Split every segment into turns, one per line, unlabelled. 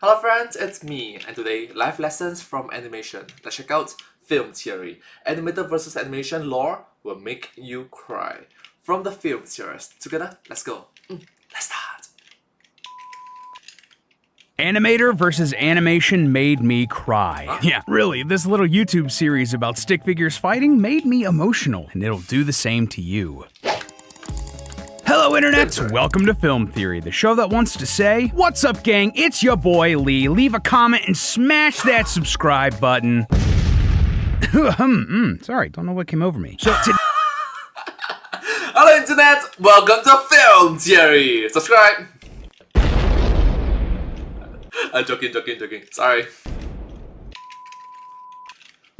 Hello friends, it's me, and today, life lessons from animation. Let's check out film theory. Animator versus animation lore will make you cry. From the film theorists. Together, let's go. Let's start.
Animator versus animation made me cry.
Huh?
Yeah, really, this little YouTube series about stick figures fighting made me emotional, and it'll do the same to you. Hello Internet, welcome to Film Theory, the show that wants to say, what's up gang, it's your boy Lee, leave a comment and smash that subscribe button. Sorry, don't know what came over me. So
Hello Internet, welcome to Film Theory. Subscribe. Joking. Sorry.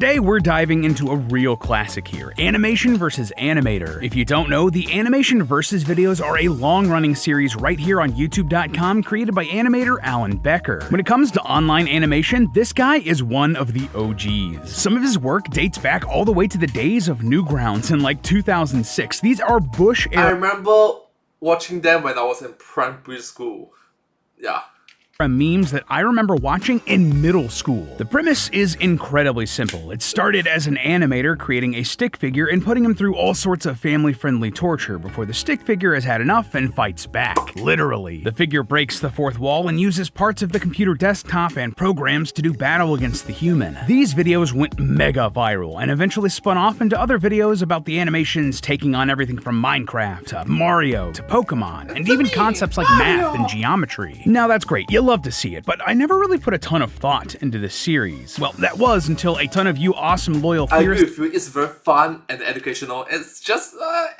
Today we're diving into a real classic here, animation versus animator. If you don't know, the animation versus videos are a long-running series right here on youtube.com created by animator Alan Becker. When it comes to online animation, this guy is one of the OGs. Some of his work dates back all the way to the days of Newgrounds in like 2006. These are Bush era
I remember watching them when I was in primary school. Yeah.
memes that I remember watching in middle school. The premise is incredibly simple. It started as an animator creating a stick figure and putting him through all sorts of family-friendly torture before the stick figure has had enough and fights back. Literally. The figure breaks the fourth wall and uses parts of the computer desktop and programs to do battle against the human. These videos went mega viral and eventually spun off into other videos about the animations taking on everything from Minecraft to Mario to Pokemon and even concepts like math and geometry. Now that's great. You'll love to see it, but I never really put a ton of thought into this series. Well, that was until a ton of you awesome loyal
I agree
theorists
with you, it's very fun and educational. It's just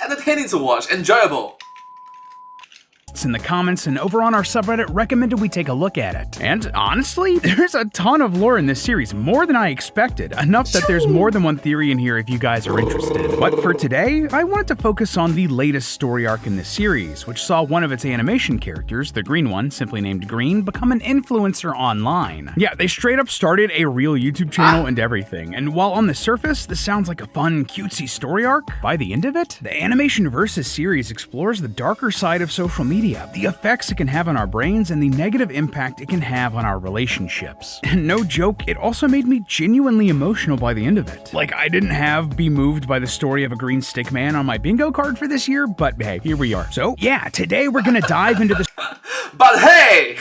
entertaining to watch, enjoyable.
in the comments and over on our subreddit recommended we take a look at it. And honestly, there's a ton of lore in this series, more than I expected, enough that there's more than one theory in here if you guys are interested. But for today, I wanted to focus on the latest story arc in this series, which saw one of its animation characters, the green one, simply named Green, become an influencer online. Yeah, they straight up started a real YouTube channel and everything, and while on the surface, this sounds like a fun, cutesy story arc, by the end of it, the Animation Versus series explores the darker side of social media, the effects it can have on our brains, and the negative impact it can have on our relationships. And no joke, it also made me genuinely emotional by the end of it. Like, I didn't be moved by the story of a green stick man on my bingo card for this year, but hey, here we are. So yeah, today we're gonna dive into the
But hey!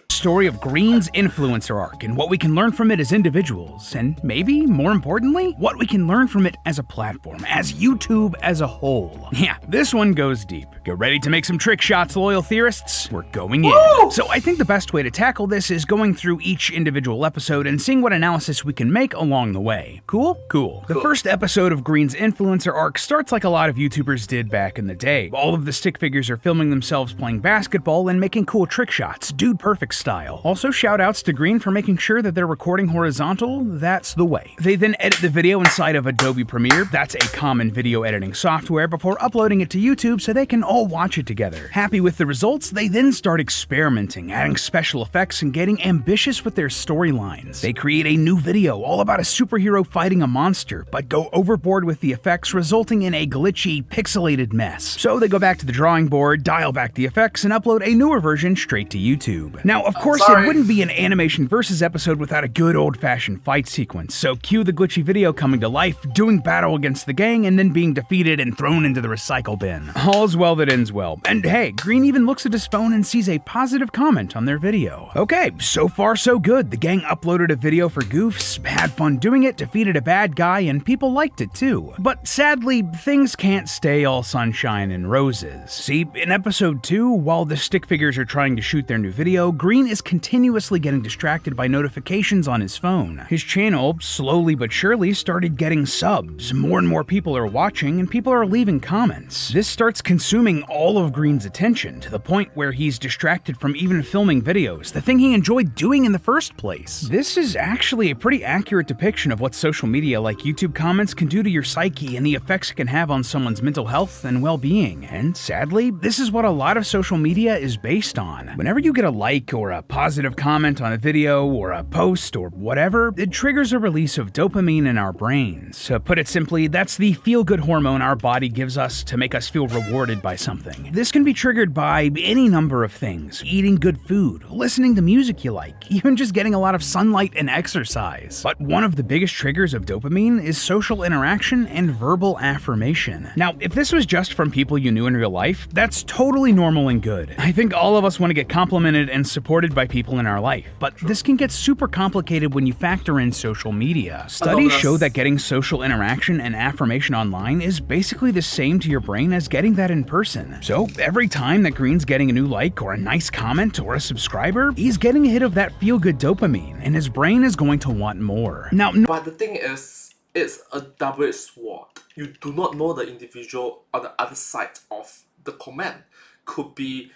story of Green's influencer arc and what we can learn from it as individuals, and maybe, more importantly, what we can learn from it as a platform, as YouTube as a whole. Yeah, this one goes deep. Get ready to make some trick shots, loyal theorists. We're going in.
Woo!
So I think the best way to tackle this is going through each individual episode and seeing what analysis we can make along the way. Cool? Cool. The first episode of Green's influencer arc starts like a lot of YouTubers did back in the day. All of the stick figures are filming themselves playing basketball and making cool trick shots, Dude Perfect style. Also, shoutouts to Green for making sure that they're recording horizontal. That's the way. They then edit the video inside of Adobe Premiere, that's a common video editing software, before uploading it to YouTube so they can all watch it together. Happy with the results, they then start experimenting, adding special effects and getting ambitious with their storylines. They create a new video all about a superhero fighting a monster, but go overboard with the effects, resulting in a glitchy, pixelated mess. So they go back to the drawing board, dial back the effects, and upload a newer version straight to YouTube. Now, of course, it wouldn't be an Animation Versus episode without a good old-fashioned fight sequence, so cue the glitchy video coming to life, doing battle against the gang, and then being defeated and thrown into the recycle bin. All's well that ends well. And hey, Green even looks at his phone and sees a positive comment on their video. Okay, so far so good. The gang uploaded a video for goofs, had fun doing it, defeated a bad guy, and people liked it too. But sadly, things can't stay all sunshine and roses. See, in episode 2, while the stick figures are trying to shoot their new video, Green is continuously getting distracted by notifications on his phone. His channel, slowly but surely, started getting subs. More and more people are watching, and people are leaving comments. This starts consuming all of Green's attention, to the point where he's distracted from even filming videos, the thing he enjoyed doing in the first place. This is actually a pretty accurate depiction of what social media like YouTube comments can do to your psyche and the effects it can have on someone's mental health and well-being. And sadly, this is what a lot of social media is based on. Whenever you get a like or or a positive comment on a video or a post or whatever, it triggers a release of dopamine in our brains. To put it simply, that's the feel-good hormone our body gives us to make us feel rewarded by something. This can be triggered by any number of things: eating good food, listening to music you like, even just getting a lot of sunlight and exercise. But one of the biggest triggers of dopamine is social interaction and verbal affirmation. Now, if this was just from people you knew in real life, that's totally normal and good. I think all of us want to get complimented and supported by people in our life, but this can get super complicated when you factor in social media. Studies show that getting social interaction and affirmation online is basically the same to your brain as getting that in person. So every time that Green's getting a new like or a nice comment or a subscriber, he's getting a hit of that feel-good dopamine, and his brain is going to want more. Now,
But the thing is, it's a double-edged sword. You do not know the individual on the other side of the comment. Could be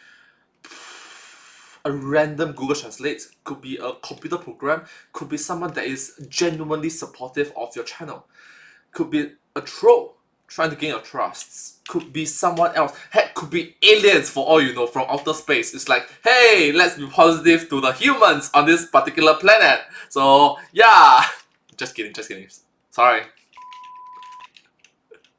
a random Google Translate, could be a computer program, could be someone that is genuinely supportive of your channel, could be a troll trying to gain your trust, could be someone else, heck, could be aliens for all you know from outer space. It's like, hey, let's be positive to the humans on this particular planet. So yeah, just kidding, sorry.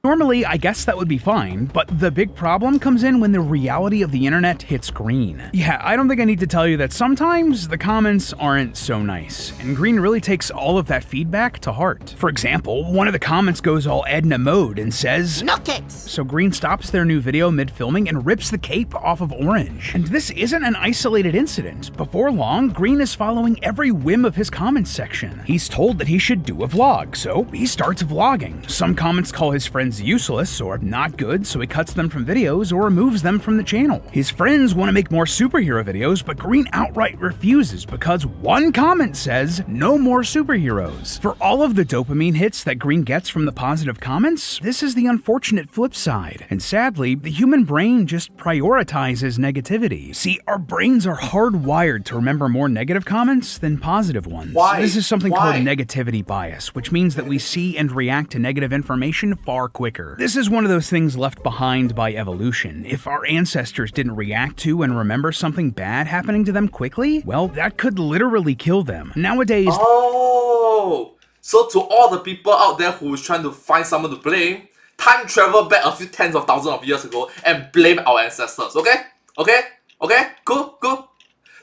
normally, I guess that would be fine, but the big problem comes in when the reality of the internet hits Green. Yeah, I don't think I need to tell you that sometimes the comments aren't so nice, and Green really takes all of that feedback to heart. For example, one of the comments goes all Edna mode and says, "Knock it!" So Green stops their new video mid-filming and rips the cape off of Orange. And this isn't an isolated incident. Before long, Green is following every whim of his comments section. He's told that he should do a vlog, so he starts vlogging. Some comments call his friends useless or not good, so he cuts them from videos or removes them from the channel. His friends want to make more superhero videos, but Green outright refuses because one comment says no more superheroes. For all of the dopamine hits that Green gets from the positive comments, this is the unfortunate flip side. And sadly, the human brain just prioritizes negativity. See, our brains are hardwired to remember more negative comments than positive ones.
Why?
This is something
Why?
called negativity bias, which means that we see and react to negative information far quicker. This is one of those things left behind by evolution. If our ancestors didn't react to and remember something bad happening to them quickly, well, that could literally kill them. Nowadays,
Oh, so to all the people out there who is trying to find someone to blame, time travel back a few tens of thousands of years ago and blame our ancestors, okay? Okay? Okay? Cool? Cool?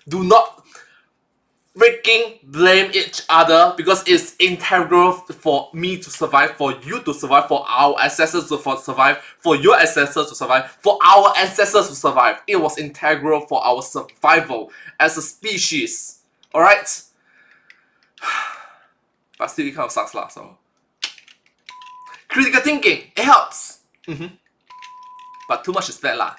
Do not freaking blame each other because it's integral for me to survive, for you to survive, for our ancestors to survive, for your ancestors to survive, for our ancestors to survive. It was integral for our survival as a species. Alright? But still, it kind of sucks lah, so. Critical thinking, it helps. But too much is bad lah.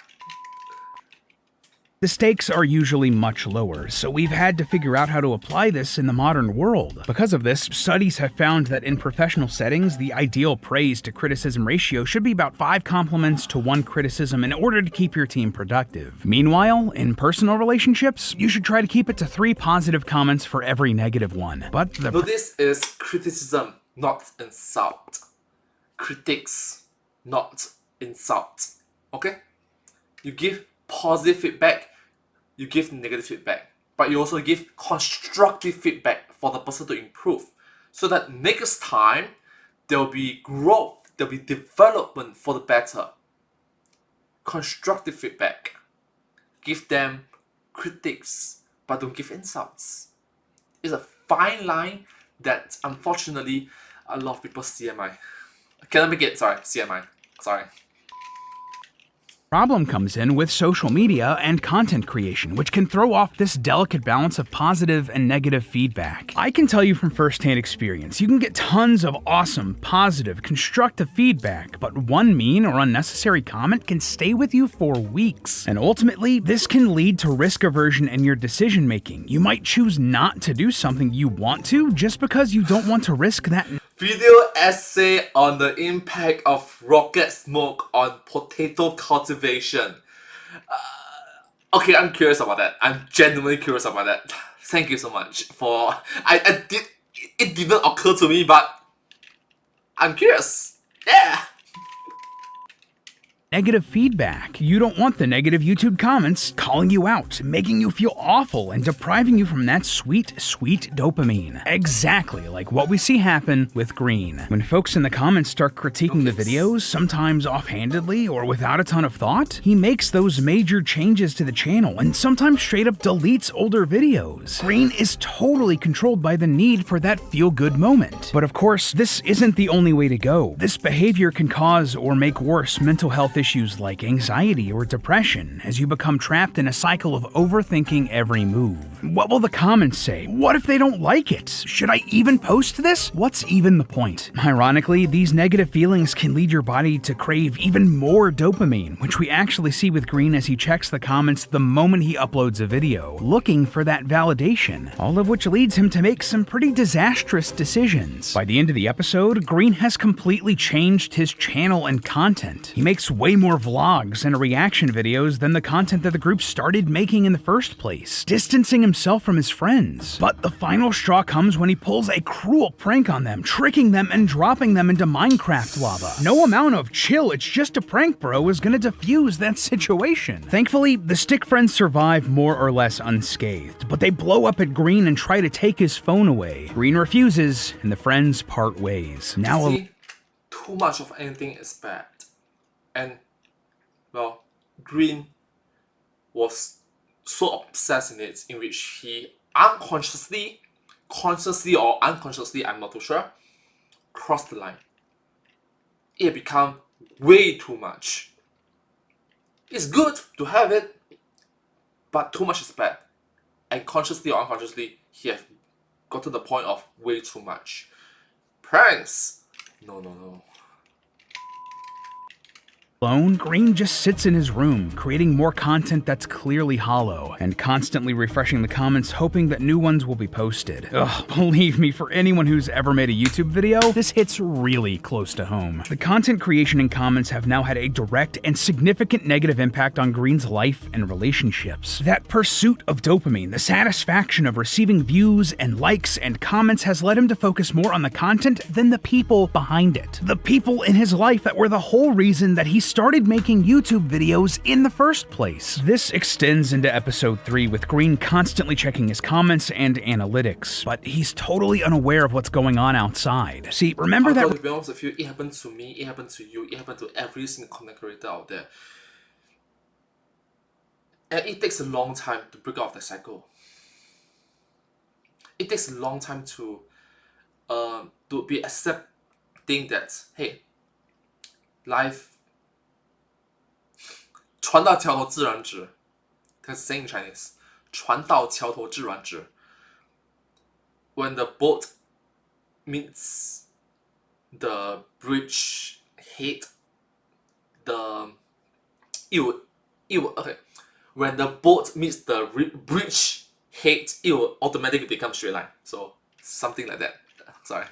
the stakes are usually much lower, so we've had to figure out how to apply this in the modern world. Because of this, studies have found that in professional settings, the ideal praise to criticism ratio should be about 5 compliments to 1 criticism in order to keep your team productive. Meanwhile, in personal relationships, you should try to keep it to 3 positive comments for every negative one. But
No, this is criticism, not insult. Critics, not insult. Okay? You give positive feedback, you give negative feedback, but you also give constructive feedback for the person to improve, so that next time there will be growth, there will be development for the better. Constructive feedback. Give them critics, but don't give insults. It's a fine line that unfortunately a lot of people CMI. Cannot make it, sorry, CMI. Sorry.
problem comes in with social media and content creation, which can throw off this delicate balance of positive and negative feedback. I can tell you from firsthand experience, you can get tons of awesome, positive, constructive feedback, but one mean or unnecessary comment can stay with you for weeks. And ultimately, this can lead to risk aversion in your decision making. You might choose not to do something you want to just because you don't want to risk that.
Video essay on the impact of rocket smoke on potato cultivation. Okay, I'm curious about that. I'm genuinely curious about that. Thank you so much for... It didn't occur to me, but I'm curious. Yeah!
negative feedback. You don't want the negative YouTube comments calling you out, making you feel awful, and depriving you from that sweet, sweet dopamine. Exactly like what we see happen with Green. When folks in the comments start critiquing the videos, sometimes offhandedly or without a ton of thought, he makes those major changes to the channel and sometimes straight up deletes older videos. Green is totally controlled by the need for that feel-good moment. But of course, this isn't the only way to go. This behavior can cause or make worse mental health issues like anxiety or depression as you become trapped in a cycle of overthinking every move. What will the comments say? What if they don't like it? Should I even post this? What's even the point? Ironically, these negative feelings can lead your body to crave even more dopamine, which we actually see with Green as he checks the comments the moment he uploads a video, looking for that validation, all of which leads him to make some pretty disastrous decisions. By the end of the episode, Green has completely changed his channel and content. He makes way more vlogs and reaction videos than the content that the group started making in the first place, distancing himself from his friends. But the final straw comes when he pulls a cruel prank on them, tricking them and dropping them into Minecraft lava. No amount of chill, it's just a prank, bro, is gonna defuse that situation. Thankfully, the stick friends survive more or less unscathed, but they blow up at Green and try to take his phone away. Green refuses, and the friends part ways. Now,
See, too much of anything is bad. And, well, Green was so obsessed in it, in which he unconsciously, consciously or unconsciously, I'm not too sure, crossed the line. It became way too much. It's good to have it, but too much is bad. And consciously or unconsciously, he has got to the point of way too much. Pranks? No.
alone, Green just sits in his room, creating more content that's clearly hollow, and constantly refreshing the comments hoping that new ones will be posted. Ugh, believe me, for anyone who's ever made a YouTube video, this hits really close to home. The content creation and comments have now had a direct and significant negative impact on Green's life and relationships. That pursuit of dopamine, the satisfaction of receiving views and likes and comments has led him to focus more on the content than the people behind it. The people in his life that were the whole reason that he started making YouTube videos in the first place. This extends into episode 3 with Green constantly checking his comments and analytics, but he's totally unaware of what's going on outside. See, remember that—
to be honest with you, it happened to me, it happened to you, it happened to every single content creator out there. And it takes a long time to break out of the cycle. It takes a long time to be accepting that, hey, life 船到桥头自然直. That's saying in Chinese. 船到桥头自然直. When the boat meets the bridge head, okay. When the boat meets the bridge head, it will automatically become straight line. So something like that. Sorry.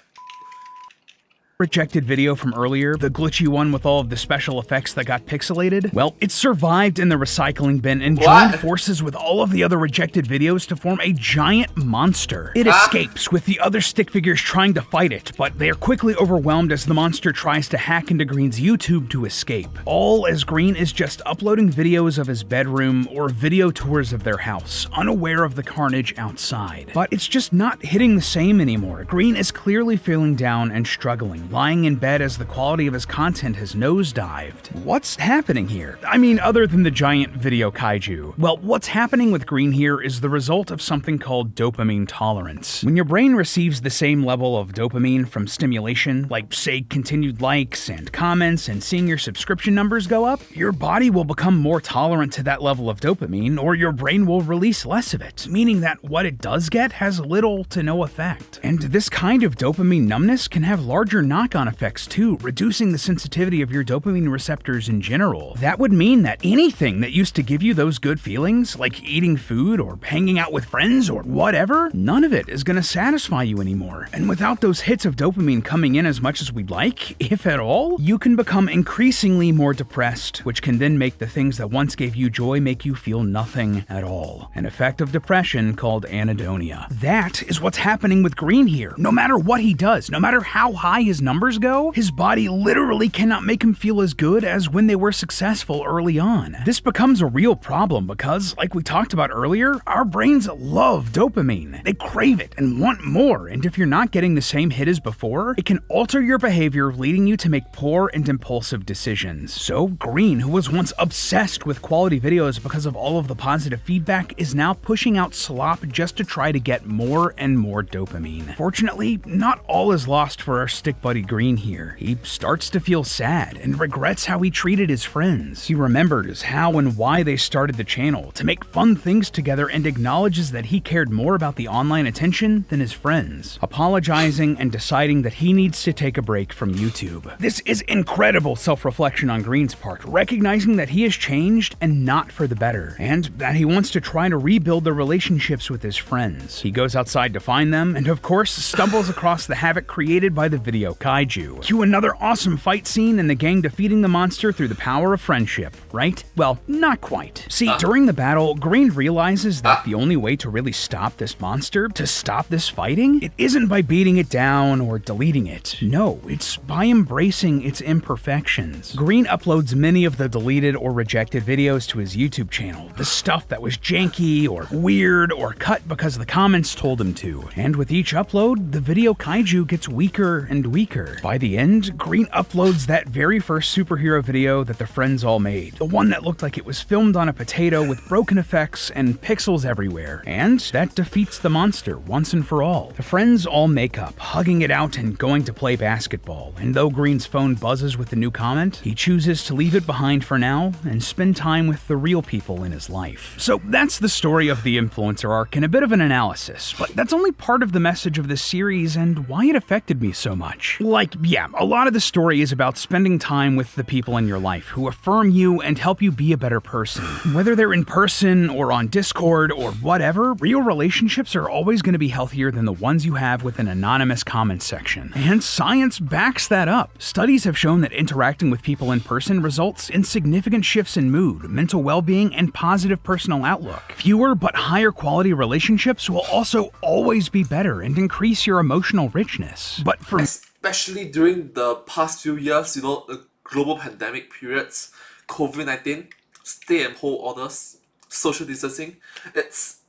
Rejected video from earlier, the glitchy one with all of the special effects that got pixelated, well, it survived in the recycling bin and joined forces with all of the other rejected videos to form a giant monster. It escapes with the other stick figures trying to fight it, but they are quickly overwhelmed as the monster tries to hack into Green's YouTube to escape. All as Green is just uploading videos of his bedroom or video tours of their house, unaware of the carnage outside. But it's just not hitting the same anymore. Green is clearly feeling down and struggling, lying in bed as the quality of his content has nosedived. What's happening here? I mean, other than the giant video kaiju. Well, what's happening with Green here is the result of something called dopamine tolerance. When your brain receives the same level of dopamine from stimulation, like say continued likes and comments and seeing your subscription numbers go up, your body will become more tolerant to that level of dopamine, or your brain will release less of it, meaning that what it does get has little to no effect. And this kind of dopamine numbness can have larger knock-on effects too, reducing the sensitivity of your dopamine receptors in general. That would mean that anything that used to give you those good feelings, like eating food or hanging out with friends or whatever, none of it is going to satisfy you anymore. And without those hits of dopamine coming in as much as we'd like, if at all, you can become increasingly more depressed, which can then make the things that once gave you joy make you feel nothing at all. An effect of depression called anhedonia. That is what's happening with Green here. No matter what he does, no matter how high his numbers go, his body literally cannot make him feel as good as when they were successful early on. This becomes a real problem because, like we talked about earlier, our brains love dopamine. They crave it and want more, and if you're not getting the same hit as before, it can alter your behavior, leading you to make poor and impulsive decisions. So Green, who was once obsessed with quality videos because of all of the positive feedback, is now pushing out slop just to try to get more and more dopamine. Fortunately, not all is lost for our stick buddy Green here. He starts to feel sad and regrets how he treated his friends. He remembers how and why they started the channel, to make fun things together, and acknowledges that he cared more about the online attention than his friends, apologizing and deciding that he needs to take a break from YouTube. This is incredible self-reflection on Green's part, recognizing that he has changed and not for the better, and that he wants to try to rebuild the relationships with his friends. He goes outside to find them, and of course stumbles across the havoc created by the video kaiju. Cue another awesome fight scene and the gang defeating the monster through the power of friendship, right? Well, not quite. See, during the battle, Green realizes that the only way to really stop this monster, to stop this fighting, it isn't by beating it down or deleting it. No, it's by embracing its imperfections. Green uploads many of the deleted or rejected videos to his YouTube channel, the stuff that was janky or weird or cut because the comments told him to. And with each upload, the video kaiju gets weaker and weaker. By the end, Green uploads that very first superhero video that the friends all made, the one that looked like it was filmed on a potato with broken effects and pixels everywhere, and that defeats the monster once and for all. The friends all make up, hugging it out and going to play basketball, and though Green's phone buzzes with the new comment, he chooses to leave it behind for now and spend time with the real people in his life. So that's the story of the influencer arc and a bit of an analysis, but that's only part of the message of this series and why it affected me so much. Like, yeah, a lot of the story is about spending time with the people in your life who affirm you and help you be a better person. Whether they're in person or on Discord or whatever, real relationships are always going to be healthier than the ones you have with an anonymous comment section. And science backs that up. Studies have shown that interacting with people in person results in significant shifts in mood, mental well-being, and positive personal outlook. Fewer but higher quality relationships will also always be better and increase your emotional richness. But for
Especially during the past few years, the global pandemic periods, COVID-19, stay-at-home orders, social distancing, it's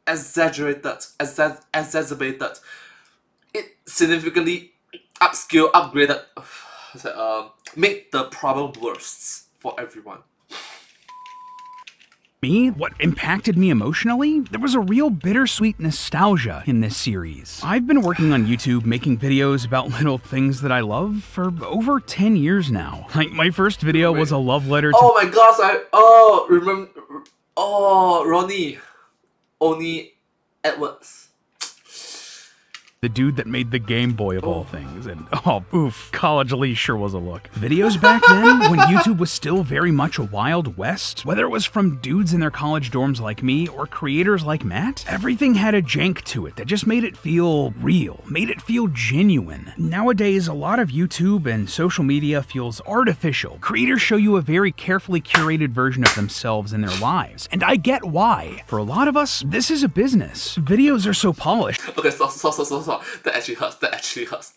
exacerbated. It significantly upgraded, made the problem worse for everyone.
what impacted me emotionally, there was a real bittersweet nostalgia in this series. I've been working on YouTube making videos about little things that I love for over 10 years now. Like, my first video was a love letter to—
Oh my gosh, Ronnie Edwards.
the dude that made the Game Boy of all things, and college Lee sure was a look. Videos back then, when YouTube was still very much a wild west, whether it was from dudes in their college dorms like me or creators like Matt, everything had a jank to it that just made it feel real, made it feel genuine. Nowadays, a lot of YouTube and social media feels artificial. Creators show you a very carefully curated version of themselves and their lives, and I get why. For a lot of us, this is a business. Videos are so polished.
Okay, stop. That actually hurts.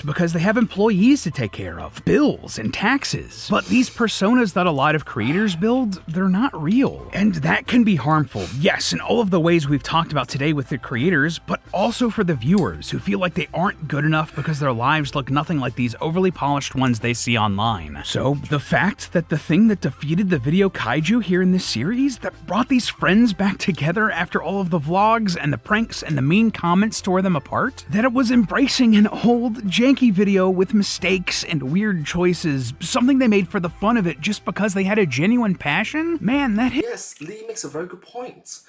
Because they have employees to take care of, bills and taxes. But these personas that a lot of creators build, they're not real. And that can be harmful, yes, in all of the ways we've talked about today with the creators, but also for the viewers who feel like they aren't good enough because their lives look nothing like these overly polished ones they see online. So the fact that the thing that defeated the video kaiju here in this series, that brought these friends back together after all of the vlogs and the pranks and the mean comments tore them apart, that it was embracing an old, janky video with mistakes and weird choices, something they made for the fun of it just because they had a genuine passion? Man, that hit.
Yes, Lee makes a very good point.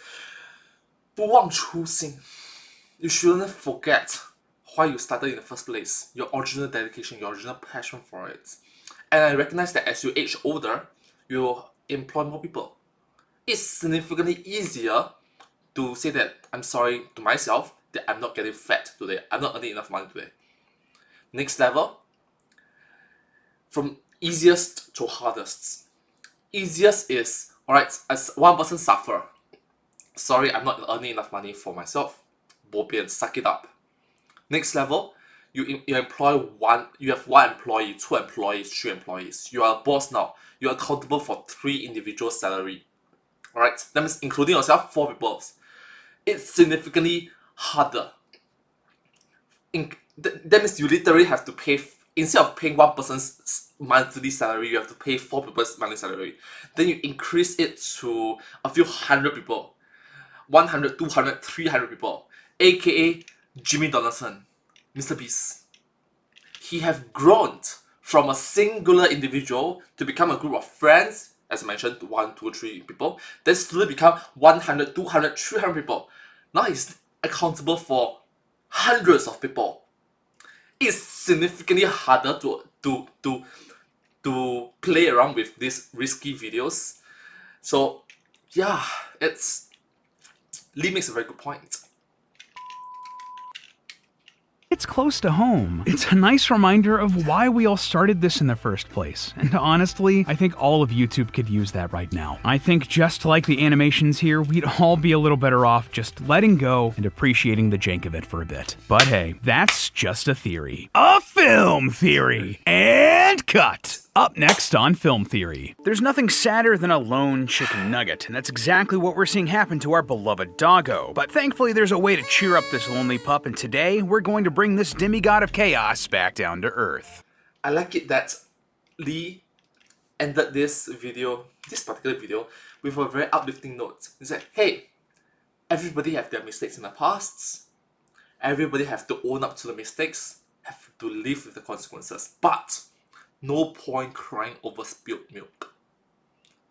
不忘初心. You shouldn't forget why you started in the first place, your original dedication, your original passion for it. And I recognize that as you age older, you employ more people. It's significantly easier to say that I'm sorry to myself that I'm not getting fed today, I'm not earning enough money today. Next level, from easiest to hardest. Easiest is, alright, as one person suffer. Sorry, I'm not earning enough money for myself. bobian, suck it up. Next level, you employ one, you have one employee, 2 employees, 3 employees. You are a boss now. You are accountable for 3 individual salary. Alright, that means including yourself, 4 people. It's significantly harder. That means you literally have to pay, instead of paying one person's monthly salary, you have to pay 4 people's monthly salary. Then you increase it to a few hundred people. 100, 200, 300 people. AKA Jimmy Donaldson, Mr. Beast. He have grown from a singular individual to become a group of friends, as I mentioned, 1, 2, 3 people, then slowly become 100, 200, 300 people. Now he's accountable for hundreds of people. It's significantly harder to play around with these risky videos. So yeah, Lee makes a very good point.
It's close to home. It's a nice reminder of why we all started this in the first place. And honestly, I think all of YouTube could use that right now. I think just like the animations here, we'd all be a little better off just letting go and appreciating the jank of it for a bit. But hey, that's just a theory. A film theory! And cut! Up next on Film Theory. There's nothing sadder than a lone chicken nugget, and that's exactly what we're seeing happen to our beloved doggo. But thankfully there's a way to cheer up this lonely pup, and today we're going to bring this demigod of chaos back down to earth.
I like it that Lee ended this particular video, with a very uplifting note. He said, hey, everybody have their mistakes in the past. Everybody have to own up to the mistakes, have to live with the consequences. But no point crying over spilled milk.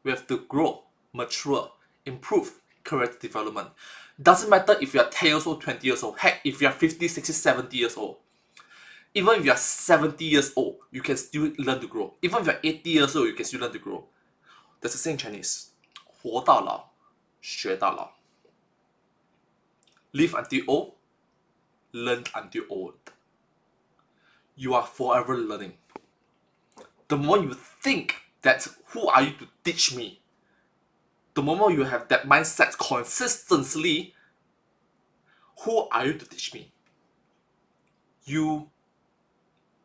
We have to grow, mature, improve, character development. Doesn't matter if you are 10 years old, 20 years old. Heck, if you are 50, 60, 70 years old. Even if you are 70 years old, you can still learn to grow. Even if you are 80 years old, you can still learn to grow. There's a saying in Chinese, 活到老，学到老. Live until old, learn until old. You are forever learning. The more you think that who are you to teach me, the moment you have that mindset consistently, who are you to teach me? You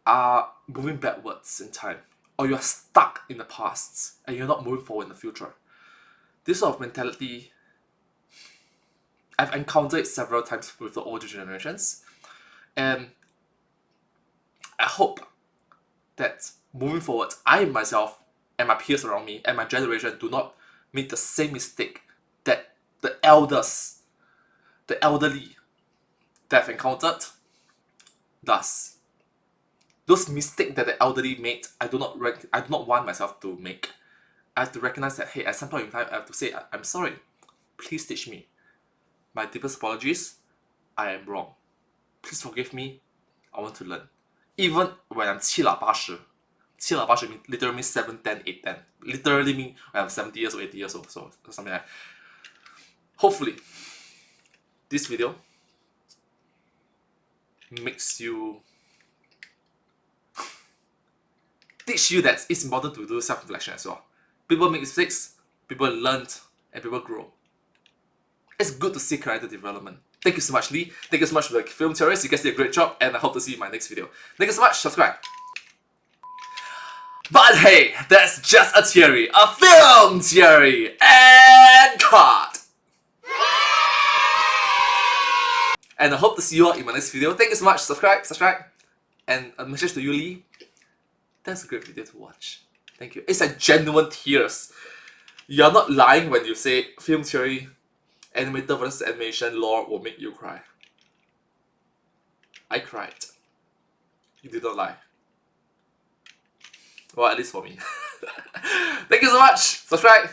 are moving backwards in time, or you are stuck in the past and you're not moving forward in the future. This sort of mentality, I've encountered it several times with the older generations, and I hope that moving forward, I myself and my peers around me and my generation do not make the same mistake that the elderly that I've encountered does. Those mistakes that the elderly made, I do not want myself to make. I have to recognize that, hey, at some point in time, I have to say, I'm sorry. Please teach me. My deepest apologies. I am wrong. Please forgive me. I want to learn. Even when I'm 七老八十 literally means 7, 10, 8, 10. Literally mean when I'm 70 years old, 80 years old. So something like that. Hopefully, this video makes you teach you that it's important to do self-reflection as well. People make mistakes, people learn, and people grow. It's good to see character development. Thank you so much, Lee. Thank you so much for the film theories. You guys did a great job, and I hope to see you in my next video. Thank you so much. Subscribe. But hey, that's just a theory, a film theory, and cut. And I hope to see you all in my next video. Thank you so much. Subscribe. And a message to you, Lee. That's a great video to watch. Thank you. It's like genuine tears. You're not lying when you say film theory, animator versus animation lore will make you cry. I cried. You did not lie. Well, at least for me. Thank you so much. Subscribe.